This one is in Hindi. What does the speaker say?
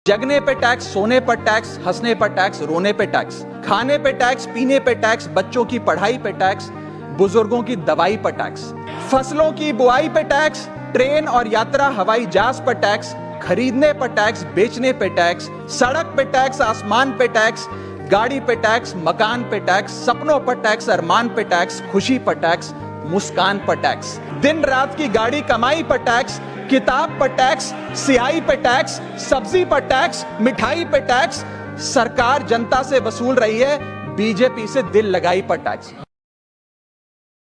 जगने पे टैक्स, सोने पर टैक्स, हंसने पर टैक्स, रोने पे टैक्स, खाने पे टैक्स, पीने पे टैक्स, बच्चों की पढ़ाई पे टैक्स, बुजुर्गों की दवाई पर टैक्स, फसलों की बुआई पे टैक्स, ट्रेन और यात्रा हवाई जहाज पर टैक्स, खरीदने पर टैक्स, बेचने पे टैक्स, सड़क पे टैक्स, आसमान पे टैक्स, गाड़ी पे टैक्स, मकान पे टैक्स, सपनों पर टैक्स, अरमान पे टैक्स, खुशी पर टैक्स, मुस्कान पर टैक्स, दिन रात की गाड़ी कमाई पर टैक्स, किताब पर टैक्स, सियाही पर टैक्स, सब्जी पर टैक्स, मिठाई पर टैक्स। सरकार जनता से वसूल रही है बीजेपी से दिल लगाई पर टैक्स।